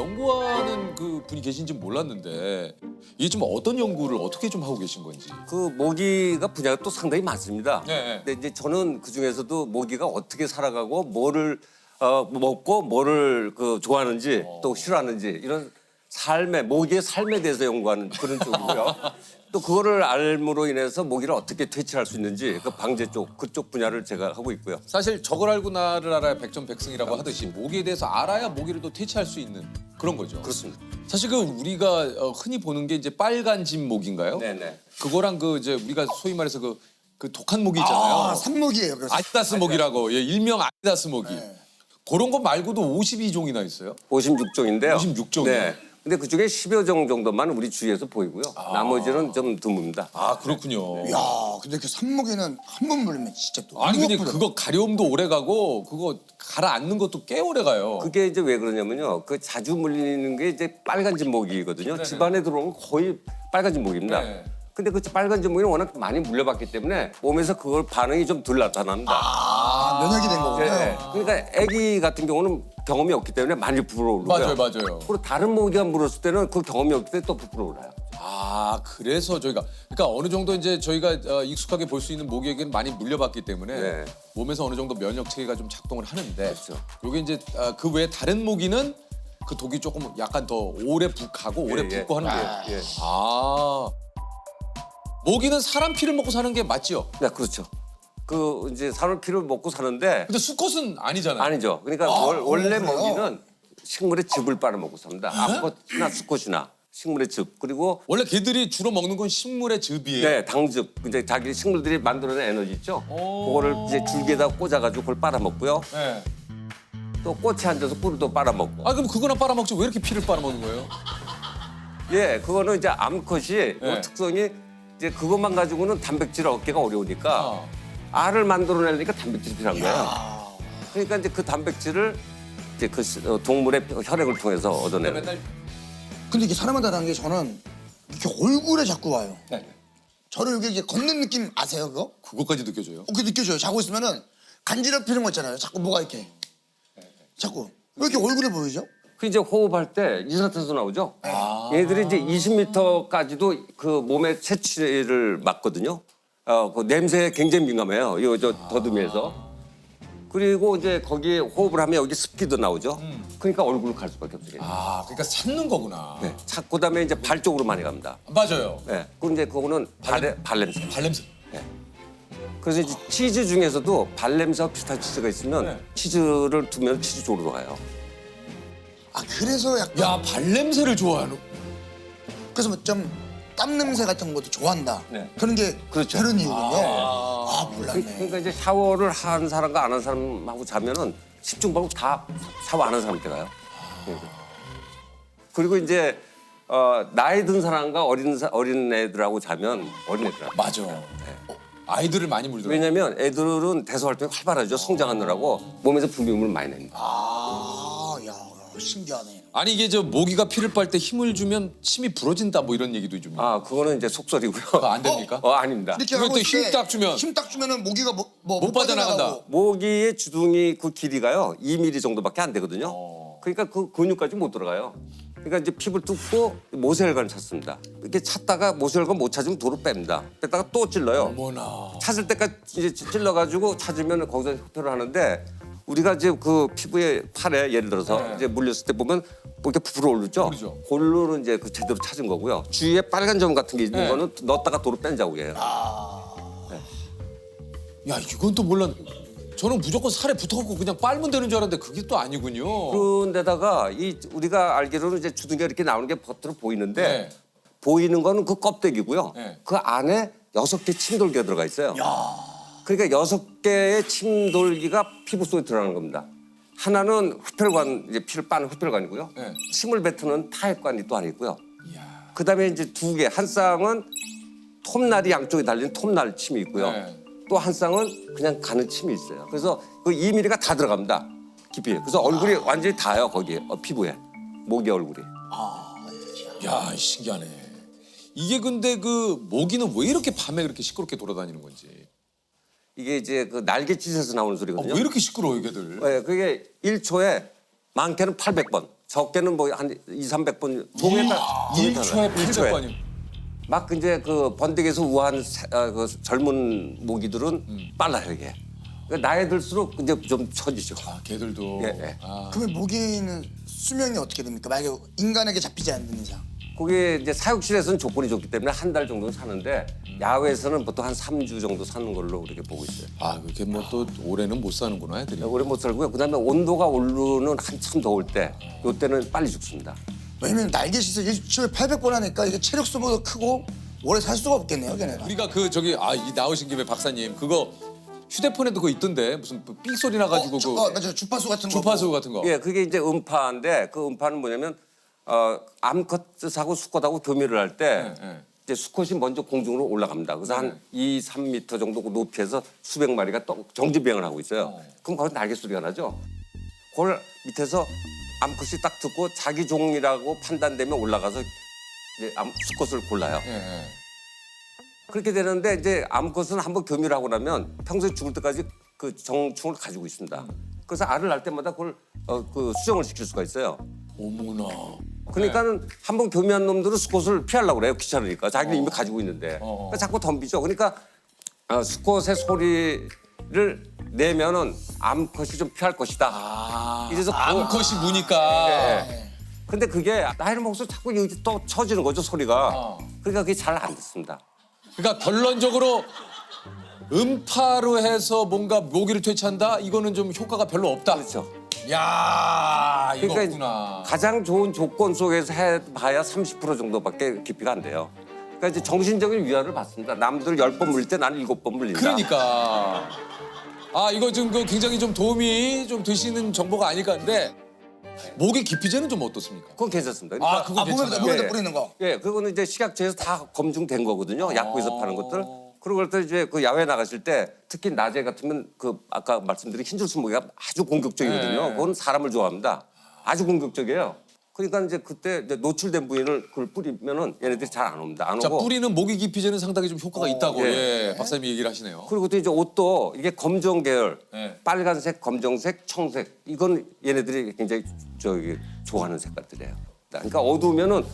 연구하는 그 분이 계신지 몰랐는데 이게 좀 어떤 연구를 어떻게 좀 하고 계신 건지. 그 모기가 분야가 또 상당히 많습니다. 네. 근데 이제 저는 그 중에서도 모기가 어떻게 살아가고 뭐를 먹고 뭐를 좋아하는지 또 싫어하는지 이런 모기의 삶에 대해서 연구하는 그런 쪽이고요. 또 그거를 알므로 인해서 모기를 어떻게 퇴치할 수 있는지 그 방제 쪽 그쪽 분야를 제가 하고 있고요. 사실 저걸 알고 나를 알아야 백전백승이라고 하듯이 모기에 대해서 알아야 모기를 또 퇴치할 수 있는 그런 거죠. 그렇습니다. 사실 그 우리가 흔히 보는 게 이제 빨간 집 모기인가요? 네네. 그거랑 그 이제 우리가 소위 말해서 그 독한 모기 있잖아요. 아, 산모기예요. 그래서. 아디다스 모기라고, 예, 일명 아디다스 모기. 네. 그런 거 말고도 52종이나 있어요. 56종인데요. 56종이요? 네. 근데 그중에 10여 종 정도만 우리 주위에서 보이고요. 나머지는 좀 드뭅니다. 아, 그렇군요. 야, 근데 그 산모기는 한 번 물리면 진짜 또. 아니 근데 무겁거든. 그거 가려움도 오래 가고 그거 가라앉는 것도 꽤 오래 가요. 그게 이제 왜 그러냐면요. 그 자주 물리는 게 이제 빨간 진모기거든요. 네네. 집안에 들어오면 거의 빨간 진모기입니다. 네. 근데 그 빨간 진모기는 워낙 많이 물려봤기 때문에 몸에서 그걸 반응이 좀 덜 나타납니다. 아, 면역이 된 거군요. 네. 그러니까 아기 같은 경우는 경험이 없기 때문에 많이 부풀어 오르고요. 맞아요. 그리고 다른 모기가 물었을 때는 그 경험이 없기 때문에 또 부풀어 올라요. 아, 그래서 저희가 그러니까 어느 정도 이제 저희가 익숙하게 볼 수 있는 모기에게는 많이 물려봤기 때문에 네. 몸에서 어느 정도 면역 체계가 좀 작동을 하는데 그렇죠. 요게 이제 그 외에 다른 모기는 그 독이 조금 약간 더 오래 가고 오래 예, 붙고 하는 거예요. 예. 아. 모기는 사람 피를 먹고 사는 게 맞지요? 네, 그렇죠. 그 이제 사람 피를 먹고 사는데 근데 수컷은 아니잖아요. 아니죠. 그러니까 원래 그래요? 모기는 식물의 즙을 빨아먹고 삽니다. 암컷이나 수컷이나 식물의 즙 그리고 원래 걔들이 주로 먹는 건 식물의 즙이에요. 네, 당즙. 이제 자기 식물들이 만들어낸 에너지 있죠. 그거를 이제 줄기에다 꽂아가지고 그걸 빨아먹고요. 네. 또 꽃에 앉아서 꿀도 빨아먹고. 아 그럼 그거나 빨아먹지 왜 이렇게 피를 빨아먹는 거예요? 예, 그거는 이제 암컷이 네. 그 특성이 이제 그것만 가지고는 단백질을 얻기가 어려우니까 어. 알을 만들어내려니까 단백질이 필요한 거예요. 그러니까 이제 그 단백질을 이제 그 동물의 혈액을 통해서 얻어내는. 맨날 근데 이게 사람마다 다른 게 저는 이렇게 얼굴에 자꾸 와요. 네. 저를 여기 이제 걷는 느낌 아세요, 그거? 그거까지 느껴져요. 그게 느껴져요. 자고 있으면은 간지럽히는 거 있잖아요. 자꾸 뭐가 이렇게. 자꾸. 왜 이렇게 얼굴에 보이죠? 그 이제 호흡할 때 이산화탄소 나오죠. 아. 얘들이 이제 20m까지도 그 몸에 채취를 맡거든요. 그 냄새에 굉장히 민감해요. 이거 저 더듬이에서. 그리고 이제 거기에 호흡을 하면 여기 습기도 나오죠. 그러니까 얼굴을 갈 수밖에 없어요. 아, 그러니까 찾는 거구나. 네. 그다음에 이제 발 쪽으로 많이 갑니다. 맞아요. 네. 그럼 이제 그거는 발냄새. 발냄새. 그래서 이제 치즈 중에서도 발냄새와 비슷한 치즈가 있으면 네. 치즈를 두면 치즈 쪽으로 가요. 아, 그래서 약간. 야, 발냄새를 좋아하는. 그래서 뭐 좀 땀 냄새 같은 것도 좋아한다. 네. 그런 게 그렇죠. 그런 이유군요. 아, 몰랐네. 그러니까 이제 샤워를 한 사람과 안 한 사람하고 자면은 10중 바고 다 샤워 안 한 사람한테 가요. 그리고 이제 나이 든 사람과 어린 애들하고 자면 어린 애들하고. 맞아. 아이들을 많이 물더라고요. 왜냐면 애들은 대소 활동이 활발하죠. 성장하느라고 몸에서 분비물을 많이 냅니다. 아, 야, 신기하네. 아니 이게 저 모기가 피를 빨 때 힘을 주면 침이 부러진다 뭐 이런 얘기도 좀. 그거는 이제 속설이고요. 그거 안 됩니까? 아닙니다. 이렇게 이거 하고 또 있을 힘 딱 주면. 힘 딱 주면은 모기가 못 빠져나간다. 모기의 주둥이 그 길이가요 2mm 정도밖에 안 되거든요. 그러니까 그 근육까지 못 들어가요. 그러니까 이제 피부를 뚫고 모세혈관을 찾습니다. 이렇게 찾다가 모세혈관 못 찾으면 도로 뺍니다. 뺐다가 또 찔러요. 어머나. 찾을 때까지 이제 찔러가지고 찾으면 거기서 흡혈을 하는데 우리가 이제 그 피부에 팔에 예를 들어서 네. 이제 물렸을 때 보면 뭐 이렇게 부풀어 오르죠. 그러죠. 골로는 이제 그 제대로 찾은 거고요. 주위에 빨간 점 같은 게 있는 네. 거는 넣었다가 도로 뺀 자국이에요. 야, 이건 또 몰라. 저는 무조건 살에 붙어갖고 그냥 빨면 되는 줄 알았는데 그게 또 아니군요. 그런데다가 이 우리가 알기로는 이제 주둥이가 이렇게 나오는 게 겉으로 보이는데 네. 보이는 거는 그 껍데기고요. 네. 그 안에 6개 침돌기가 들어가 있어요. 그러니까 6개의 침돌기가 피부 속에 들어가는 겁니다. 하나는 흡혈관, 이제 피를 빠는 흡혈관이고요. 네. 침을 뱉는 타액관이 또 하나 있고요. 이야. 그다음에 이제 2개, 한 쌍은 톱날이 양쪽에 달린 톱날 침이 있고요. 네. 또 한 쌍은 그냥 가는 침이 있어요. 그래서 그 2mm가 다 들어갑니다. 깊이. 그래서 얼굴이 완전히 닿아요, 거기에. 피부에. 모기 얼굴이. 야, 신기하네. 이게 근데 그 모기는 왜 이렇게 밤에 그렇게 시끄럽게 돌아다니는 건지. 이게 이제 그 날갯짓에서 나오는 아, 소리거든요. 왜 이렇게 시끄러워, 이게들? 네, 그게 1초에 많게는 800번, 적게는 뭐 한 200~300번 동에 딱 1초에 800번이요. 막 이제 그 번데기에서 우한 그 젊은 모기들은 빨라요 이게. 그러니까 나이 들수록 이제 좀 처지죠. 아, 걔들도. 예, 예. 그러면 모기는 수명이 어떻게 됩니까? 만약에 인간에게 잡히지 않는 이상. 그게 이제 사육실에서는 조건이 좋기 때문에 한 달 정도는 사는데 야외에서는 보통 한 3주 정도 사는 걸로 그렇게 보고 있어요. 아, 그렇게 뭐 또 올해는 못 사는구나, 애들이. 오래 못 살고요. 그다음에 온도가 오르는 한참 더울 때, 요때는 빨리 죽습니다. 왜냐면 날개짓을 일주일에 800번 하니까 이게 체력 소모도 크고 오래 살 수가 없겠네요, 걔네가. 우리가 그 저기 이 나오신 김에 박사님 그거 휴대폰에도 그거 있던데 무슨 삑 소리 나가지고 맞아요. 주파수 같은 거. 주파수 같은 거. 예, 그게 이제 음파인데 그 음파는 뭐냐면 암컷하고 수컷하고 교미를 할 때 예. 이제 수컷이 먼저 공중으로 올라갑니다. 그래서 한 2~3m 정도 높이에서 수백 마리가 정지 비행을 하고 있어요. 그럼 거기서 날개 소리가 나죠. 그걸 밑에서 암컷이 딱 듣고 자기 종이라고 판단되면 올라가서 이제 수컷을 골라요. 예, 예. 그렇게 되는데 이제 암컷은 한번 교미를 하고 나면 평소에 죽을 때까지 그 정충을 가지고 있습니다. 그래서 알을 낳을 때마다 그걸 그 수정을 시킬 수가 있어요. 어머나. 그러니까는 한번 교미한 놈들은 수컷을 피하려고 그래요. 귀찮으니까. 자기는 이미 가지고 있는데. 그러니까 자꾸 덤비죠. 그러니까 수컷의 소리를 내면은 암컷이 좀 피할 것이다. 이래서 암컷이 무니까. 근데 그게 나이를 먹어서 자꾸 여기 또 쳐지는 거죠, 소리가. 그러니까 그게 잘 안 듣습니다. 그러니까 결론적으로 음파로 해서 뭔가 모기를 퇴치한다? 이거는 좀 효과가 별로 없다. 그렇죠. 야, 이거 그러니까 없구나. 가장 좋은 조건 속에서 해봐야 30% 정도밖에 깊이가 안 돼요. 그러니까 이제 정신적인 위안을 받습니다. 남들 10번 물릴 때 나는 7번 물린다. 그러니까. 이거 지금 그 굉장히 좀 도움이 좀 되시는 정보가 아닐까 하는데 모기 기피제는 좀 어떻습니까? 그건 괜찮습니다. 그러니까 그거 괜찮아요. 몸에다 뿌리는 거. 예, 그거는 이제 식약처에서 다 검증된 거거든요. 약국에서 파는 것들. 그리고 그럴 때 이제 그 야외 나가실 때 특히 낮에 같으면 그 아까 말씀드린 흰줄수 모기가 아주 공격적이거든요. 네. 그건 사람을 좋아합니다. 아주 공격적이에요. 그러니까 이제 그때 이제 노출된 부위를 그걸 뿌리면은 얘네들이 잘 안 옵니다. 안 자, 오고. 뿌리는 모기 기피제는 상당히 좀 효과가 있다고 예. 박사님이 얘기를 하시네요. 그리고 또 이제 옷도 이게 검정 계열, 네. 빨간색, 검정색, 청색 이건 얘네들이 굉장히 좋아하는 색깔들이에요. 그러니까 어두우면은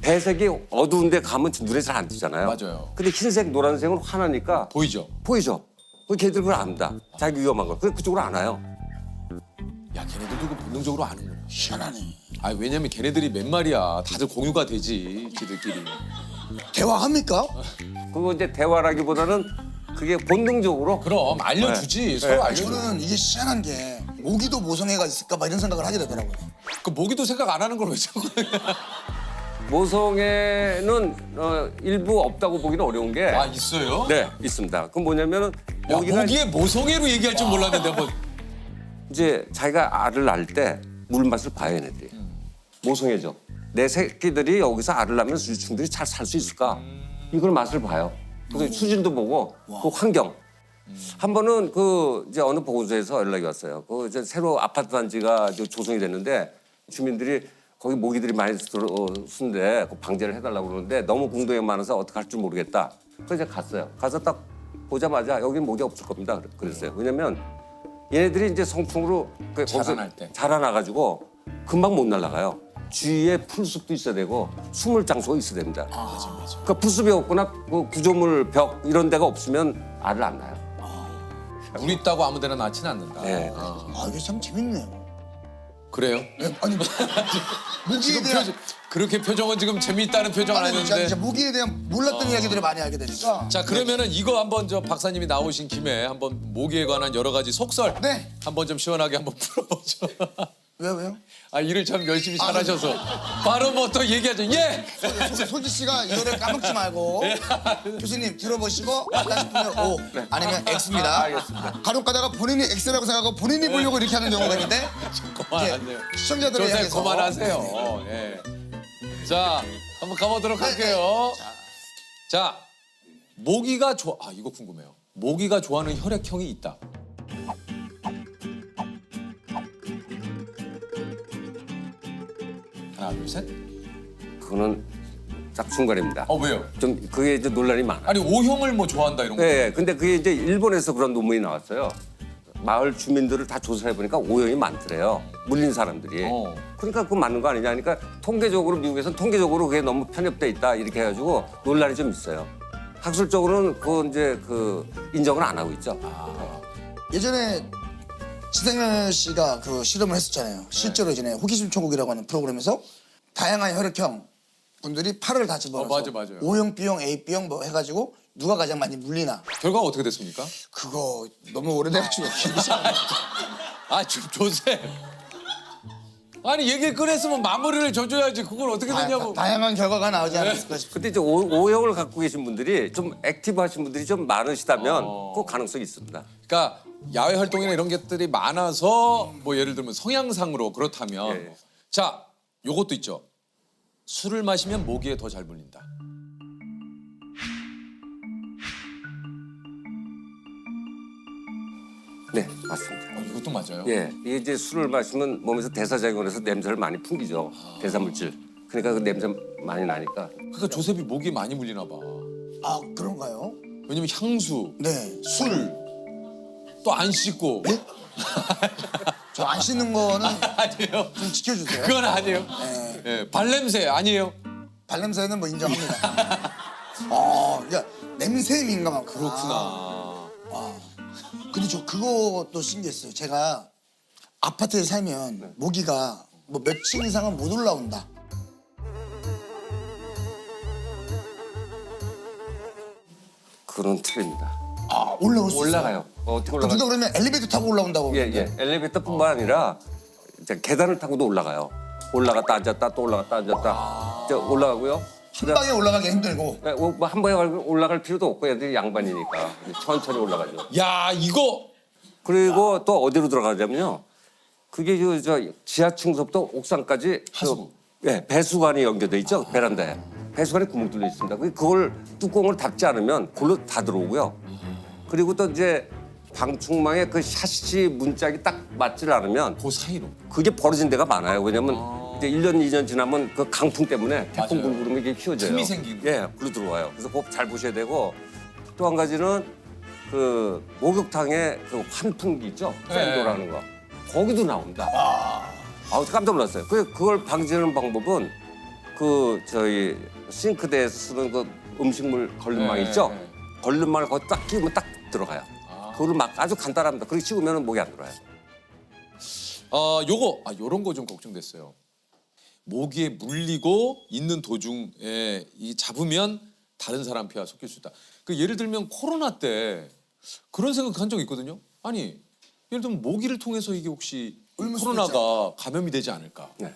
배색이 어두운데 가면 눈에 잘 안 띄잖아요. 맞아요. 근데 흰색, 노란색은 환하니까 보이죠? 보이죠. 그 걔들 그걸 압니다. 자기 위험한 걸. 그래서 그쪽으로 안 와요. 야, 걔네들도 그 본능적으로 아는구나. 희한하네. 왜냐면 걔네들이 몇 마리야. 다들 공유가 되지, 지들끼리. 대화합니까? 그거 이제 대화라기보다는 그게 본능적으로 그럼 알려주지. 네. 서로 네. 알려줘. 저는 이게 희한한 게 모기도 모성애가 있을까 봐 이런 생각을 하게 되더라고요. 그 모기도 생각 안 하는 걸 왜 자꾸 모성애는 일부 없다고 보기는 어려운 게 있어요? 네, 있습니다. 그건 뭐냐면은 야, 모기가 모기의 모성애로 얘기할 줄 몰랐는데 한번. 이제 자기가 알을 낳을 때 물맛을 봐요, 얘네들이. 모성애죠. 내 새끼들이 여기서 알을 낳으면 유충들이 잘 살 수 있을까? 이걸 맛을 봐요. 그래서 수질도 보고 그 환경. 한 번은 그 이제 어느 보건소에서 연락이 왔어요. 그 이제 새로 아파트 단지가 이제 조성이 됐는데 주민들이 거기 모기들이 많이 들어오는데 그 방제를 해달라고 그러는데 너무 공동이 많아서 어떻게 할 줄 모르겠다. 그래서 이제 갔어요. 가서 딱 보자마자 여기는 모기 없을 겁니다. 그랬어요. 왜냐면 얘네들이 이제 성충으로 자라날 때. 자라나가지고 금방 못 날아가요. 주위에 풀숲도 있어야 되고 숨을 장소가 있어야 됩니다. 맞아. 그러니까 풀숲이 없거나 그 구조물 벽 이런 데가 없으면 알을 안 낳아요. 물 있다고 아무 데나 낳지는 않는다. 네. 이게 참 재밌네요. 그래요? 아니 모기에 지금 대한 그렇게 표정은 지금 재미있다는 표정 안 아니 했는데. 진짜 모기에 대한 몰랐던 이야기들을 많이 알게 되니까. 자, 그러면은 이거 한번 저 박사님이 나오신 김에 한번 모기에 관한 여러 가지 속설 네. 한번 좀 시원하게 한번 풀어보죠. 왜요? 일을 참 열심히 잘하셔서 바로 뭐 또 얘기하죠. 예. 손지 씨가 이거를 까먹지 말고 교수님 들어보시고 맞다 싶으면 O 아니면 X입니다. 알겠습니다. 간혹 가다가 본인이 X라고 생각하고 본인이 보려고 이렇게 하는 경우가 있는데 그만하세요. 시청자들을 조세 향해서 그만하세요. 예. 자, 한번 가보도록 할게요. 자, 모기가 이거 궁금해요. 모기가 좋아하는 혈액형이 있다. 하나, 둘, 셋. 그거는 딱 중간입니다. 왜요? 좀 그게 이제 논란이 많아요. 아니 O형을 뭐 좋아한다 이런 거. 네, 근데 그게 이제 일본에서 그런 논문이 나왔어요. 마을 주민들을 다 조사해 보니까 O형이 많더래요. 물린 사람들이. 그러니까 그거 맞는 거 아니냐 하니까 통계적으로 미국에서는 통계적으로 그게 너무 편협돼 있다 이렇게 해가지고 논란이 좀 있어요. 학술적으로는 그건 이제 그 인정을 안 하고 있죠. 예전에 지상렬 씨가 그 실험을 했었잖아요. 실제로 예전에 호기심 천국이라고 하는 프로그램에서 다양한 혈액형 분들이 팔을 다 집어넣어서 맞아요. O형, B형, AB 형 뭐 해가지고 누가 가장 많이 물리나 결과가 어떻게 됐습니까? 그거 너무 오래돼가지고 기억이 잘 안 나요. 아, 좀 조셉. 아니 얘기를 꺼냈으면 마무리를 져줘야지. 그걸 어떻게 됐냐고. 다양한 결과가 나오지 않았을까 싶어요. 근데 이제 O형을 갖고 계신 분들이 좀 액티브하신 분들이 좀 많으시다면 그 가능성이 있습니다. 그러니까 야외 활동이나 이런 것들이 많아서 뭐 예를 들면 성향상으로 그렇다면 예. 자, 요것도 있죠. 술을 마시면 모기에 더 잘 물린다. 네, 맞습니다. 이것도 맞아요. 예, 이게 이제 술을 마시면 몸에서 대사작용을 해서 냄새를 많이 풍기죠. 대사물질. 그러니까 그 냄새 많이 나니까. 그러니까 조셉이 모기에 많이 물리나 봐. 아 그런가요? 왜냐면 향수, 네. 술, 또 안 씻고. 저 안 씻는 거는 아니에요. 좀 지켜주세요. 그건 아니에요. 네. 예, 발냄새 아니에요. 발냄새는 뭐 인정합니다. 그러니까 냄새에 민감한 거. 그렇구나. 근데 저 그것도 신기했어요. 제가 아파트에 살면 모기가 뭐 며칠 이상은 못 올라온다. 그런 틀입니다. 아 올라올 수 있어요. 올라가요. 어떻게 올라가요? 누가 그러면 엘리베이터 타고 올라온다고. 예, 예. 엘리베이터뿐만 아니라 이제 계단을 타고도 올라가요. 올라갔다 앉았다 또 올라갔다 앉았다. 이제 올라가고요. 한 방에 올라가기 힘들고. 한 번에 올라갈 필요도 없고 애들이 양반이니까 천천히 올라가죠. 야, 이거 그리고 또 어디로 들어가냐면요. 그게 저 지하층부터 옥상까지 하수구. 예, 배수관이 연결돼 있죠. 베란다에. 배수관에 구멍 뚫려 있습니다. 그걸 뚜껑을 닫지 않으면 그걸로 다 들어오고요. 그리고 또 이제 방충망에 그 샤시 문짝이 딱 맞질 않으면 그 사이로. 그게 벌어진 데가 많아요. 왜냐면 이제 1년, 2년 지나면 그 강풍 때문에 태풍 맞아요. 불고 그러면 이게 휘어져요. 틈이 생기고. 예, 불로 들어와요. 그래서 그거 잘 보셔야 되고 또 한 가지는 그 목욕탕에 그 환풍기 있죠? 샌도라는 거. 거기도 나옵니다. 깜짝 놀랐어요. 그걸 방지하는 방법은 그 저희 싱크대에서 쓰는 그 음식물 걸림망 있죠? 걸림망을 거기 딱 끼우면 딱 들어가요. 그거를 막 아주 간단합니다. 그렇게 씌우면 목이 안 들어와요. 요런 거 좀 걱정됐어요. 모기에 물리고 있는 도중에 이 잡으면 다른 사람 피와 섞일 수 있다. 그 예를 들면 코로나 때 그런 생각한 적 있거든요. 아니 예를 들면 모기를 통해서 이게 혹시 옮을 수도 코로나가 감염이 되지 않을까? 네.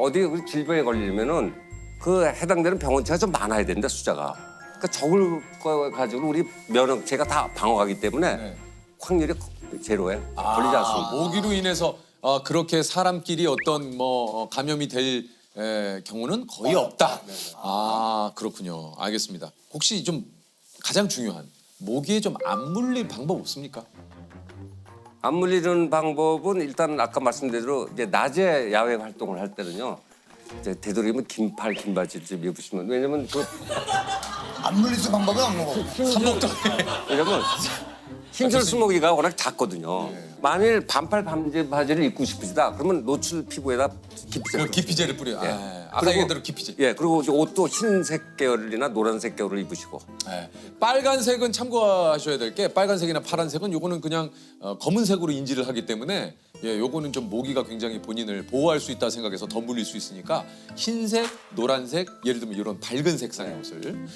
어디 질병에 걸리면은 그 해당되는 병원체가 좀 많아야 된다 숫자가. 그러니까 적을 거 가지고 우리 면역체가 다 방어하기 때문에 네. 확률이 제로에 걸리지 않습니다. 모기로 인해서 그렇게 사람끼리 어떤 뭐 감염이 될 경우는 거의 없다. 아 그렇군요. 알겠습니다. 혹시 좀 가장 중요한 모기에 좀 안 물릴 방법 없습니까? 안 물리는 방법은 일단 아까 말씀드린 대로 이제 낮에 야외 활동을 할 때는요. 이제 되도록이면 긴팔 긴 바지 좀 입으시면 왜냐면 안 물릴 수 방법은 없는 거고. 왜냐면 흰철수 모기가 워낙 작거든요. 만일 반팔 바지를 입고 싶으시다 그러면 노출 피부에다 기피제를 기피제를 뿌려. 예. 아까 그리고- 얘기한 대로 기피제. 예, 그리고 이제 옷도 흰색 계열이나 노란색 계열을 입으시고. 네. 빨간색은 참고하셔야 될 게 빨간색이나 파란색은 요거는 그냥 검은색으로 인지를 하기 때문에 예, 요거는 좀 모기가 굉장히 본인을 보호할 수 있다 생각해서 더 물릴 수 있으니까 흰색, 노란색, 예를 들면 이런 밝은 색상의 옷을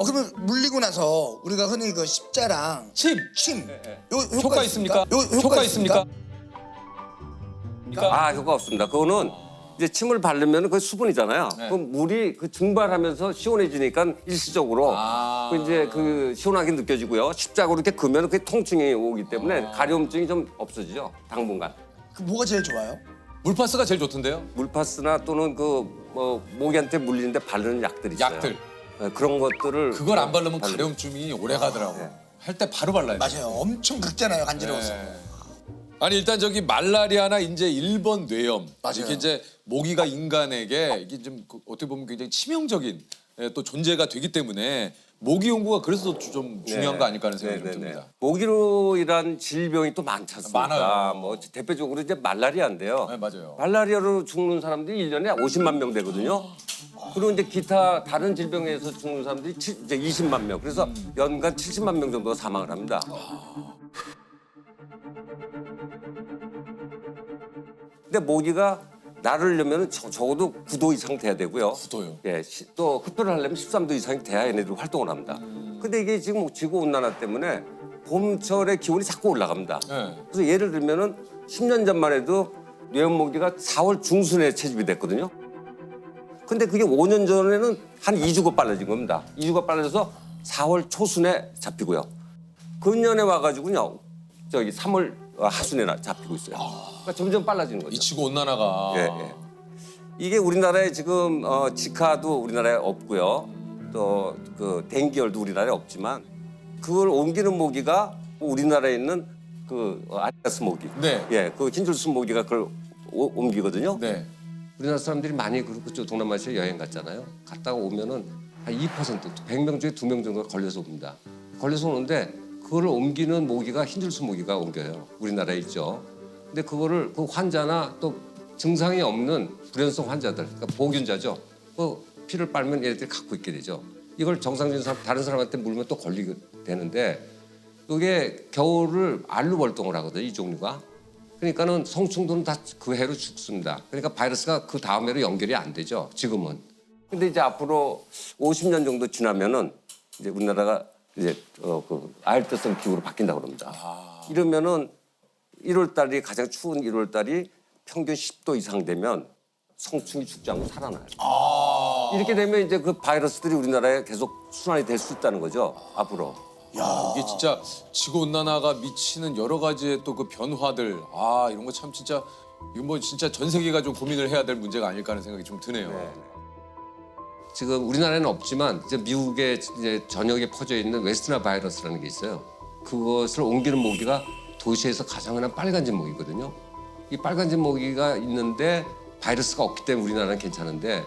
그러면 물리고 나서 우리가 흔히 그 십자랑 침 침. 요 효과 있습니까? 요 효과 있습니까? 효과 없습니다. 그거는 이제 침을 바르면 그 수분이잖아요. 네. 그 물이 그 증발하면서 시원해지니까 일시적으로 그 이제 그 시원하게 느껴지고요. 십자가로 이렇게 그면 그 통증이 오기 때문에 가려움증이 좀 없어지죠. 당분간. 그 뭐가 제일 좋아요? 물파스가 제일 좋던데요? 물파스나 또는 그 뭐 모기한테 물리는데 바르는 약들이 있어요. 약들. 네, 그런 것들을 그걸 안 바르면 바르- 가려움증이 오래 가더라고. 할 때 바로 발라야 돼. 맞아요. 엄청 긁잖아요, 간지러워서. 네. 아니 일단 저기 말라리아나 이제 일본 뇌염 맞아요. 이렇게 이제 모기가 인간에게 이게 좀 어떻게 보면 굉장히 치명적인 또 존재가 되기 때문에 모기 연구가 그래서 좀 중요한 거 아닐까 하는 생각이 좀 듭니다. 모기로 인한 질병이 또 많지 않습니까? 많아요. 뭐 대표적으로 이제 말라리아인데요. 네, 맞아요. 말라리아로 죽는 사람들이 1년에 50만 명 되거든요. 그리고 이제 기타 다른 질병에서 죽는 사람들이 이제 20만 명. 그래서 연간 70만 명 정도가 사망을 합니다. 근데 모기가 나르려면 적어도 9도 이상 돼야 되고요. 9도요? 예, 또 흡혈을 하려면 13도 이상이 돼야 얘네들 활동을 합니다. 근데 이게 지금 지구 온난화 때문에 봄철에 기온이 자꾸 올라갑니다. 네. 그래서 예를 들면은 10년 전만 해도 뇌염모기가 4월 중순에 채집이 됐거든요. 근데 그게 5년 전에는 한 2주가 빨라진 겁니다. 2주가 빨라져서 4월 초순에 잡히고요. 근년에 와가지고요, 저기 3월 하순에 잡히고 있어요. 그러니까 점점 빨라지는 거죠. 이 지구 온난화가 예, 예. 이게 우리나라에 지금 지카도 우리나라에 없고요. 또 그 댕기열도 우리나라에 없지만 그걸 옮기는 모기가 우리나라에 있는 그 아디다스 모기. 네. 예, 그 흰줄수 모기가 그걸 옮기거든요. 네. 우리나라 사람들이 많이 그쪽 동남아시아 여행 갔잖아요. 갔다가 오면은 한 2%, 100명 중에 2명 정도가 걸려서 옵니다. 걸려서 오는데 그거를 옮기는 모기가 흰줄수 모기가 옮겨요. 우리나라에 있죠. 근데 그거를 그 환자나 또 증상이 없는 불연성 환자들, 그러니까 보균자죠. 그 피를 빨면 얘네들이 갖고 있게 되죠. 이걸 정상적인 사람, 다른 사람한테 물면 또 걸리게 되는데 이게 겨울을 알로 월동을 하거든요. 이 종류가. 그러니까는 성충도는 다 그 해로 죽습니다. 그러니까 바이러스가 그 다음 해로 연결이 안 되죠. 지금은. 근데 이제 앞으로 50년 정도 지나면은 이제 우리나라가 이제 그 아열대성 기후로 바뀐다고 그럽니다. 이러면은 1월 달이 가장 추운 1월 달이 평균 10도 이상 되면 성충이 죽지 않고 살아나요. 이렇게 되면 이제 그 바이러스들이 우리나라에 계속 순환이 될 수 있다는 거죠. 앞으로. 야, 이게 진짜 지구 온난화가 미치는 여러 가지의 또 그 변화들, 아 이런 거 참 진짜 이거 뭐 진짜 전 세계가 좀 고민을 해야 될 문제가 아닐까 하는 생각이 좀 드네요. 지금 우리나라에는 없지만 이제 미국의 이제 전역에 퍼져 있는 웨스트나 바이러스라는 게 있어요. 그것을 옮기는 모기가 도시에서 가장 흔한 빨간진 모기거든요. 이 빨간진 모기가 있는데 바이러스가 없기 때문에 우리나라는 괜찮은데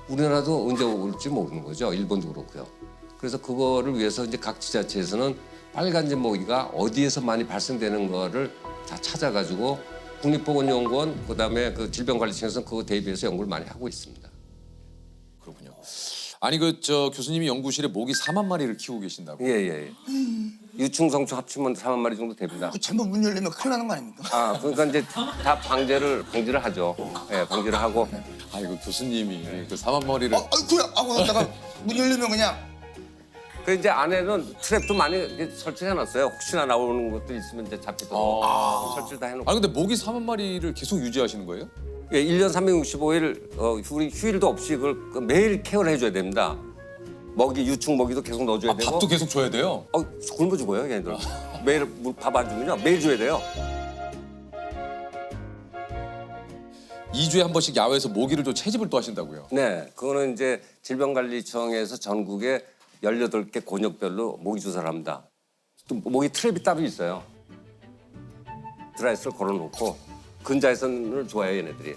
우리나라도 언제 올지 모르는 거죠. 일본도 그렇고요. 그래서 그거를 위해서 이제 각 지자체에서는 빨간진 모기가 어디에서 많이 발생되는 거를 다 찾아가지고 국립보건연구원 그다음에 그 질병관리청에서는 그거 대비해서 연구를 많이 하고 있습니다. 그렇군요. 아니 그 저 교수님이 연구실에 모기 4만 마리를 키우고 계신다고. 예. 유충 성충 합치면 4만 마리 정도 됩니다. 그 잘못 문 열리면 큰일 나는 거 아닙니까? 아, 그러니까 이제 다 방지를 하죠. 예, 방지를 하고. 아이고 교수님이 그 4만 마리를 아이고야, 아고 내가 문 열리면 그냥 그 이제 안에는 트랩도 많이 이렇게 설치해놨어요. 혹시나 나오는 것도 있으면 이제 잡히도록 설치를 다 해놓고. 아니 근데 모기 4만 마리를 계속 유지하시는 거예요? 예, 1년 365일 우리 휴일도 없이 그걸 매일 케어를 해줘야 됩니다. 먹이 유충 먹이도 계속 넣어줘야 되고. 밥도 계속 줘야 돼요? 굶어 죽어요, 얘네들. 매일 밥 안 주면요, 매일 줘야 돼요. 2주에 한 번씩 야외에서 모기를 또 채집을 또 하신다고요? 네, 그거는 이제 질병관리청에서 전국에 18개 곤역별로 모기 조사를 합니다. 또 모기 트랩이 따로 있어요. 드라이스를 걸어놓고 근자외선을 좋아해요, 얘네들이.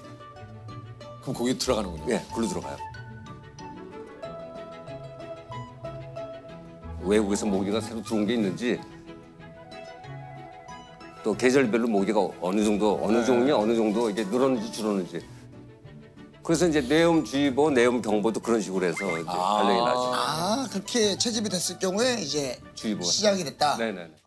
그럼 거기 들어가는군요. 예, 글로 들어가요. 외국에서 모기가 새로 들어온 게 있는지 또 계절별로 모기가 어느 종이 어느 정도 이게 늘었는지 줄었는지. 그래서 이제 뇌염주의보, 뇌염경보도 그런 식으로 해서 이제 발령이 나죠. 그렇게 채집이 됐을 경우에 이제 주의보가. 시작이 됐다. 네네.